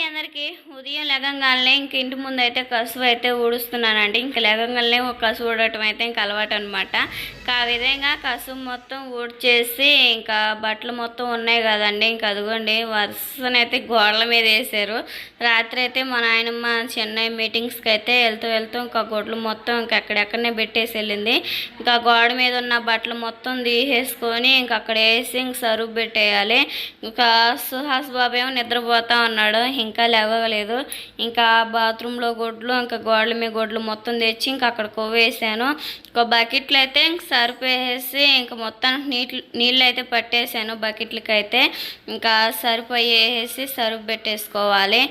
అందరికీ ఉదయం లెగంగానే ఇంక ఇంటి ముందు అయితే కసువు అయితే ఊడుస్తున్నానండి. ఇంక లెగంగానే ఒక కసువు ఊడటం అయితే ఇంక అలవాటు అనమాట. ఇంకా ఆ విధంగా కసువు మొత్తం ఊడ్చేసి ఇంకా బట్టలు మొత్తం ఉన్నాయి కదండి, ఇంక అదిగోండి వరుసనైతే గోడల మీద వేసారు. రాత్రి అయితే మా నాయనమ్మ చెన్నై మీటింగ్స్కి అయితే వెళ్తూ ఇంకా గొడ్లు మొత్తం ఇంక ఎక్కడెక్కడనే పెట్టేసి వెళ్ళింది. ఇంకా గోడ మీద ఉన్న బట్టలు మొత్తం తీసేసుకొని ఇంక అక్కడ వేసి ఇంక సరువు పెట్టేయాలి. ఇంకా సుహాస్ బాబు ఏమో నిద్రపోతా ఉన్నాడు, ఇంకా లేవలేదు. ఇంకా బాత్రూంలో గొడ్లు ఇంకా గోడల మీద గొడ్లు మొత్తం తెచ్చి ఇంకా అక్కడ కొవ్వేసాను. ఒక బకెట్లు అయితే ఇంక సర్ఫ్ వేసేసి ఇంక మొత్తం నీళ్ళు అయితే పట్టేసాను బకెట్లకి అయితే. ఇంకా సర్ఫ్ వేసేసి సర్ఫ్ పెట్టేసుకోవాలి.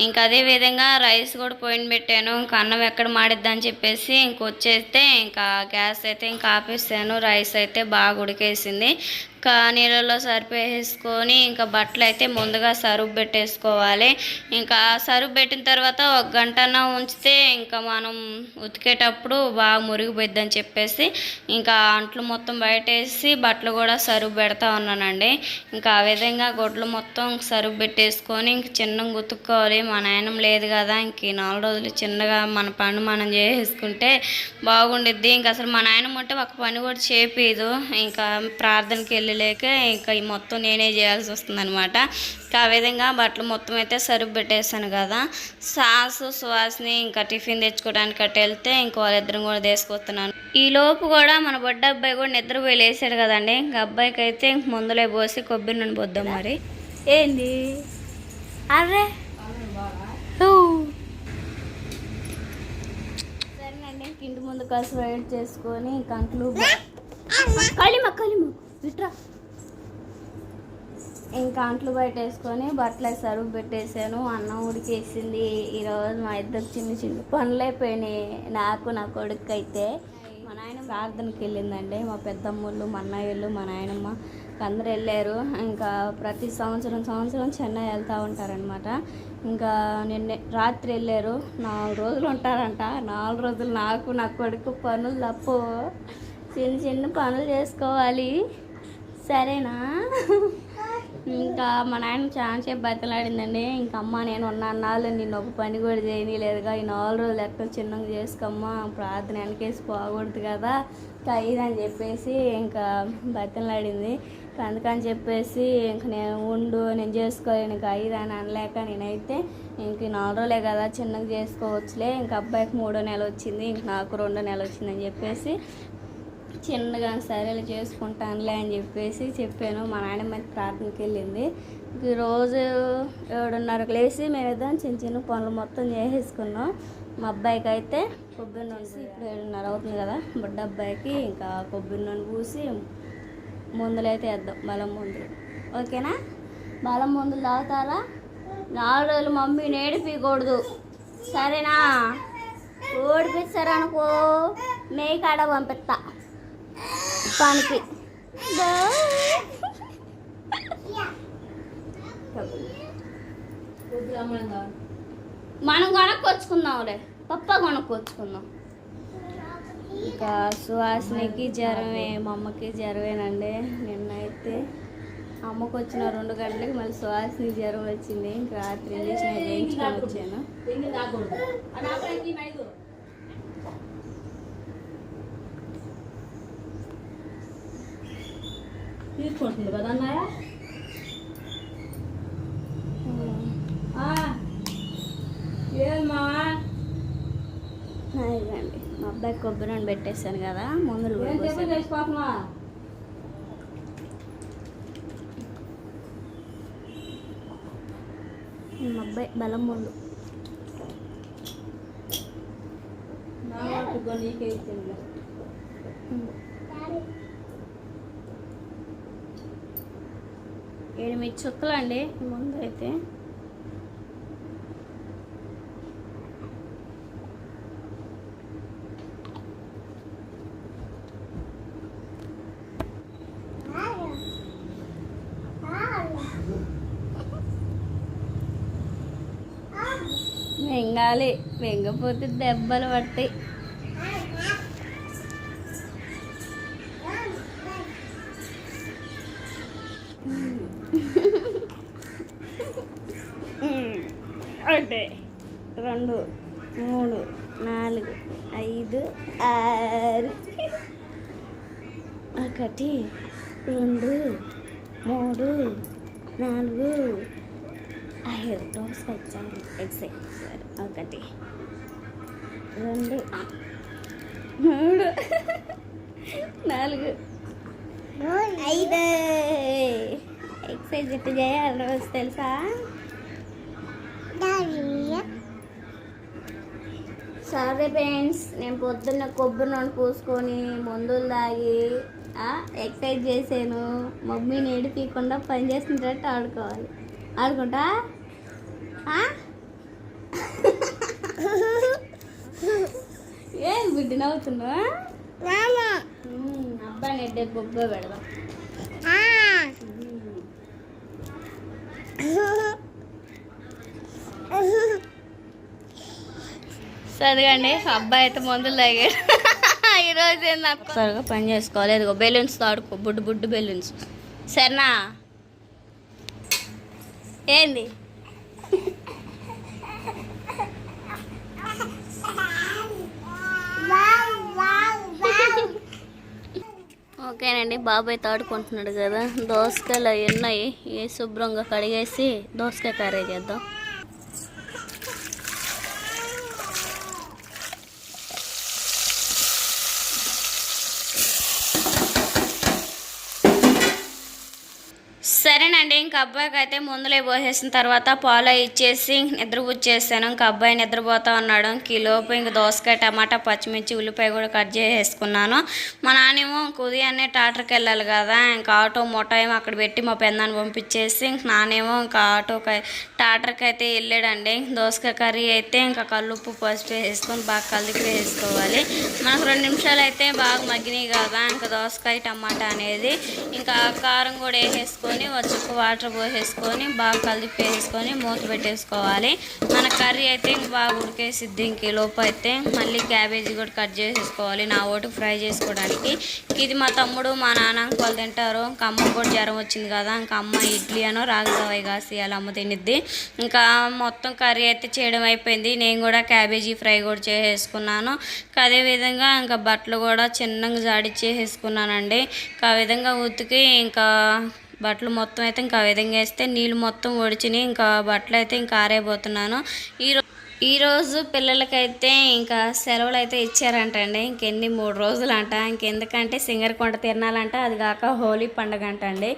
ఇంకా అదేవిధంగా రైస్ కూడా పొయ్యిన పెట్టాను. ఇంకా అన్నం ఎక్కడ మాడిద్దని చెప్పేసి ఇంకొచ్చేస్తే ఇంకా గ్యాస్ అయితే ఇంకా ఆపేసాను. రైస్ అయితే బాగా ఉడికేసింది. ఇంకా నీళ్ళలో సరిపేసుకొని ఇంకా బట్టలు అయితే ముందుగా సరుపు పెట్టేసుకోవాలి. ఇంకా సరుపు పెట్టిన తర్వాత ఒక గంటన ఉంచితే ఇంకా మనం ఉతికేటప్పుడు బాగా మురిగిపోయిద్దని చెప్పేసి ఇంకా అంట్లు మొత్తం బయటేసి బట్టలు కూడా సరుపు పెడతా ఉన్నానండి. ఇంకా ఆ విధంగా గొడ్లు మొత్తం సరుపు పెట్టేసుకొని ఇంక చిన్నగా ఉతుక్కోవాలి. మా నాయనం లేదు కదా, ఇంక 4 రోజులు చిన్నగా మన పని మనం చేసుకుంటే బాగుండిద్ది. ఇంక అసలు మా నాయనమ్మ ఉంటే ఒక పని కూడా చేపీదు. ఇంకా ప్రార్థనకి వెళ్ళలేక ఇంకా ఈ మొత్తం నేనే చేయాల్సి వస్తుంది అనమాట. ఆ విధంగా బట్టలు మొత్తం అయితే సరుపు పెట్టేసాను కదా. సాసు సువాసిని ఇంకా టిఫిన్ తెచ్చుకోవడానికి అట్టు వెళ్తే ఇంక వాళ్ళిద్దరం కూడా తీసుకొస్తున్నాను. ఈ లోపు కూడా మన బొడ్డ అబ్బాయి కూడా నిద్రపోయి లేసాడు కదండి. ఇంకా అబ్బాయికి అయితే ముందులే పోసి కొబ్బరి నూనె పోద్దాం. మరి ఏంది అరే సరేనండి, ఇంటి ముందు కాసు వెయిట్ చేసుకొని కంట్లు కలిమ ఇట్రా ఇంకా అంట్లు బయట వేసుకొని బట్టలు సరువు పెట్టేసాను. అన్నం ఉడికేసింది. ఈరోజు మా ఇద్దరు చిన్న పనులు అయిపోయినాయి. నాకు నా కొడుకు అయితే మా నాయన ప్రార్థనకి వెళ్ళిందండి. మా పెద్దమ్మళ్ళు మా అన్నయ్యలు మా నాయనమ్మ అందరూ వెళ్ళారు. ఇంకా ప్రతి సంవత్సరం చెన్నై వెళ్తూ ఉంటారనమాట. ఇంకా నిన్న రాత్రి వెళ్ళారు. 4 రోజులు ఉంటారంట. 4 రోజులు నాకు నా కొడుకు పనులు తప్పు, చిన్న పనులు చేసుకోవాలి, సరేనా? ఇంకా మా నాయన చాలాసేపు బతలాడిందండి. ఇంకా అమ్మ నేను ఉన్న అన్నాళ్ళు నిన్ను ఒక పని కూడా చేయలేదుగా, ఈ 4 రోజులు ఎక్కడ చిన్నగా చేసుకోమ్మా, ప్రార్థన వెనకేసి పోకూడదు కదా అని చెప్పేసి ఇంకా బతలాడింది. అందుకని చెప్పేసి ఇంక నేను చేసుకోలేను ఇంకా 5 అని అనలేక నేనైతే ఇంక 4 రోజులే కదా చిన్నగా చేసుకోవచ్చులే, ఇంకా అబ్బాయికి 3వ నెల వచ్చింది, ఇంక నాకు 2వ నెల వచ్చిందని చెప్పేసి చిన్నగా సరేలు చేసుకుంటానులే అని చెప్పేసి చెప్పాను. మా నాయనమ్మ ప్రార్థనకి వెళ్ళింది. ఈరోజు 7:30కి లేచి మేమిద్దరం చిన్న పనులు మొత్తం చేసేసుకున్నాం. మా అబ్బాయికి అయితే కొబ్బరి నూనె ఇప్పుడు 7:30 అవుతుంది కదా, బుడ్డ అబ్బాయికి ఇంకా కొబ్బరి నూనె పూసి మందులు అయితే వేద్దాం, బలం మందులు. ఓకేనా? బలం మందులు తాగుతారా? 4 రోజులు మమ్మీని ఏడిపించకూడదు, సరేనా? ఓడిపిస్తారనుకో మేకాడ పంపిస్తా పనికి. మనం కొనుక్కొచ్చుకుందాంలే, పప్ప కొనుక్కొచ్చుకుందాం. ఇంకా సుహాసినికి జ్వరమే, మా అమ్మకి జ్వరమేనండి. నిన్నైతే అమ్మకు వచ్చిన 2 గంటలకి మళ్ళీ సుహాసిని జ్వరం వచ్చింది. ఇంకా రాత్రి ఇంజక్షన్ చేయించుకొని వచ్చాను. తీసుకుంటుంది కదా అన్నయ్య. ఇదండి మా అబ్బాయి కొబ్బరి నూనె పెట్టేస్తాను కదా, ముందులు మా అబ్బాయి బలం ముందు నీకే ఇచ్చింది. 8 చుక్కలు అండి ముందు అయితే. వెంగాలి, వెంగపోతే దెబ్బలు పడతాయి. ఒకటి 2 3 4 5 6 1 2 3 4 5 దోసకొచ్చాను ఎక్సైజ్ 1 2 3 4 5 ఎక్సైజ్ ఎట్టు చేయాలి రోజు తెలుసా? సరే ఫ్రెండ్స్, నేను పొద్దున్న కొబ్బరి నూనె పూసుకొని మందులు తాగి ఎక్సర్సైజ్ చేశాను. మమ్మీని ఏడిపించకుండా పని చేసినట్టు ఆడుకోవాలి. ఆడుకుంటా ఏం బిడ్డ నవ్వుతున్నా? అబ్బాయి నెడ్డే బొబ్బ పెడదాం. చదివండి, అబ్బాయి అయితే మందులు తాగాడు. ఈరోజు త్వరగా పని చేసుకోవాలి. ఇదిగో బెలూన్స్ ఆడుకో, బుడ్డు బెలూన్స్. సరేనా? ఏంది ఓకేనండి. బాబాయ్ తాడుకుంటున్నాడు కదా, దోసకాయలు అవి ఉన్నాయి. ఏ శుభ్రంగా కడిగేసి దోసకాయ కర్రీ చేద్దాం. సరేనండి, ఇంక అబ్బాయికి అయితే ముందులే పోసేసిన తర్వాత పాలు ఇచ్చేసి నిద్రపుచ్చేసాను. ఇంక అబ్బాయి నిద్రపోతా ఉన్నాడు. కిలోపు ఇంక దోసకాయ, టమాటా, పచ్చిమిర్చి, ఉల్లిపాయ కూడా కట్ చేసేసుకున్నాను. మా నాన్నేమో ఉదయాన్నే టాటర్కి వెళ్ళాలి కదా, ఇంకా ఆటో మూట ఏమో అక్కడ పెట్టి మా పెన్నాన్ని పంపించేసి ఇంక నానేమో ఇంకా ఆటోకి టాటర్కి అయితే వెళ్ళాడండి. దోసకాయ కర్రీ అయితే ఇంకా కల్లుప్పు పసుపు వేసుకొని బాగా కలిపి వేసుకోవాలి. మనకు 2 నిమిషాలు అయితే బాగా మగ్గినాయి కదా ఇంకా దోసకాయ టమాటా అనేది. ఇంకా కారం కూడా వేసేసుకొని వచ్చి వాటర్ పోసేసుకొని బాగా కలిపి వేసుకొని మూత పెట్టేసుకోవాలి. మన కర్రీ అయితే ఇంక బాగా ఉడికేసిద్ది. ఇంక లోపు అయితే మళ్ళీ క్యాబేజీ కూడా కట్ చేసేసుకోవాలి నా ఓటు ఫ్రై చేసుకోవడానికి. ఇది మా తమ్ముడు మా నాన్న వాళ్ళు తింటారు. ఇంకా అమ్మ కూడా జ్వరం వచ్చింది కదా, ఇంకా అమ్మ ఇడ్లీ అనో రాగదవాయి కాసి అలా అమ్మ తినిద్ది. ఇంకా మొత్తం కర్రీ అయితే చేయడం అయిపోయింది. నేను కూడా క్యాబేజీ ఫ్రై కూడా చేసేసుకున్నాను. అదేవిధంగా ఇంకా బట్టలు కూడా చిన్నగా జాడిచ్చేసేసుకున్నానండి. ఇంకా ఆ విధంగా ఉతికి ఇంకా బట్టలు మొత్తం అయితే ఇంకా ఆ విధంగా వేస్తే నీళ్ళు మొత్తం ఒడిచినాయి. ఇంకా బట్టలు అయితే ఇంకా ఆరైపోతున్నాను. ఈరోజు పిల్లలకైతే ఇంకా సెలవులు అయితే ఇచ్చారంటండి. ఇంకెన్ని 3 రోజులు అంట. ఇంకెందుకంటే సింగరకొండ తిరణాలంట, అది కాక హోలీ పండుగ అంటండి.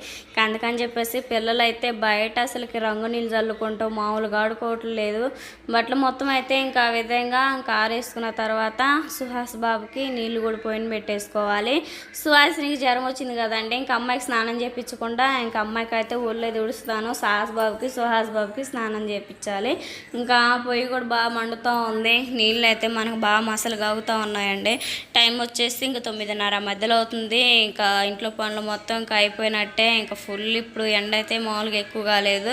అందుకని చెప్పేసి పిల్లలు అయితే బయట అసలుకి రంగు నీళ్ళు చల్లుకుంటూ మామూలుగా ఆడుకోవట్లేదు. బట్టలు మొత్తం అయితే ఇంకా ఆ విధంగా ఇంకా ఆరేసుకున్న తర్వాత సుహాస్ బాబుకి నీళ్ళు కూడా పోయిన పెట్టేసుకోవాలి. సుహాసినికి జ్వరం వచ్చింది కదండి, ఇంకా అమ్మాయికి స్నానం చేయించకుండా ఇంకా అమ్మాయికి అయితే ఊళ్ళో తుడుస్తాను. సుహాస్ బాబుకి స్నానం చేయించాలి. ఇంకా పొయ్యి కూడా బాగా మండుతూ ఉంది. నీళ్ళు అయితే మనకు బాగా మసలు కాగుతూ ఉన్నాయండి. టైం వచ్చేసి ఇంకా 9:30 మధ్యలో అవుతుంది. ఇంకా ఇంట్లో పనులు మొత్తం ఇంకా అయిపోయినట్టే. ఇంకా ఫుల్ ఇప్పుడు ఎండ అయితే మామూలుగా ఎక్కువ కాలేదు.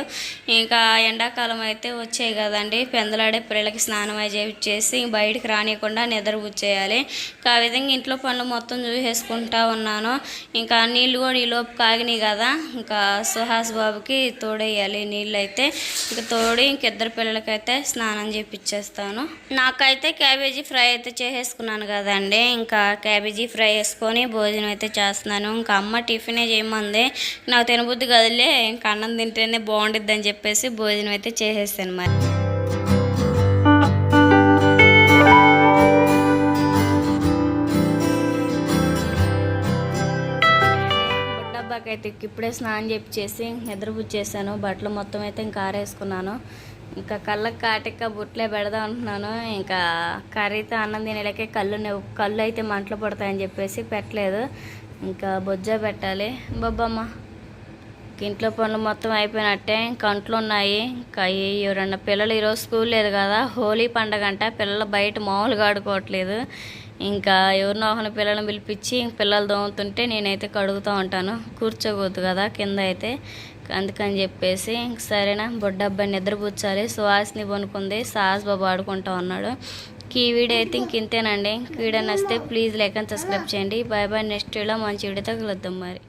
ఇంకా ఎండాకాలం అయితే వచ్చాయి కదండి, పెందలాడే పిల్లలకి స్నానం అయి చేసి బయటికి రానియకుండా నిద్రపుచ్చేయాలి. ఇంకా ఆ విధంగా ఇంట్లో పనులు మొత్తం చూసేసుకుంటా ఉన్నాను. ఇంకా నీళ్ళు కూడా ఈలోపు కాగినాయి కదా, ఇంకా సుహాస్ బాబుకి తోడేయాలి నీళ్ళు అయితే. ఇంకా తోడి ఇంకిద్దరు పిల్లలకైతే స్నానం చేపిచ్చేస్తాను. నాకైతే క్యాబేజీ ఫ్రై అయితే చేసేసుకున్నాను కదండి. ఇంకా క్యాబేజీ ఫ్రై వేసుకొని భోజనం అయితే చేస్తున్నాను. ఇంకా అమ్మ టిఫినే చేయమంది. నాకు తినబుద్ధి కదిలే, ఇంకా అన్నం తింటేనే బాగుండిద్ది అని చెప్పేసి భోజనం అయితే చేసేస్తాను. మరి బుడ్డబ్బాకైతే ఇప్పుడే స్నానం చేపించేసి నిద్రపుచ్చేసాను. బట్టలు మొత్తం అయితే ఇంకా ఆరేసుకున్నాను. ఇంకా కళ్ళకి కాటిక బుట్లే పెడదాం అంటున్నాను. ఇంకా కర్రీతో అన్నం తినేలకే కళ్ళు అయితే మంటలు పడతాయని చెప్పేసి పెట్టలేదు. ఇంకా బొజ్జ పెట్టాలి. బొబ్బమ్మ ఇంట్లో పనులు మొత్తం అయిపోయినట్టే. కంట్లు ఉన్నాయి. ఇంకా ఎవరన్నా పిల్లలు ఈరోజు స్కూల్ లేదు కదా, హోలీ పండగ అంట. పిల్లలు బయట మామూలుగా ఆడుకోవట్లేదు. ఇంకా ఎవరినో ఒకరిని పిల్లలను పిలిపించి పిల్లలు దోముతుంటే నేనైతే కడుగుతూ ఉంటాను. కూర్చోకూడదు కదా కింద అయితే, అందుకని చెప్పేసి సరేనా బొడ్డబ్బాయి నిద్రపుచ్చాలి. సుహాస్ని పనుకుంది, సాహస్ బాబు ఆడుకుంటా ఉన్నాడు. ఈ వీడియో అయితే ఇంతేనండి. వీడియో నచ్చితే ప్లీజ్ లైక్ అండ్ సబ్స్క్రైబ్ చేయండి. Bye bye. నెక్స్ట్ వీడియో మంచి వీడియోతో కలుద్దాం మరి.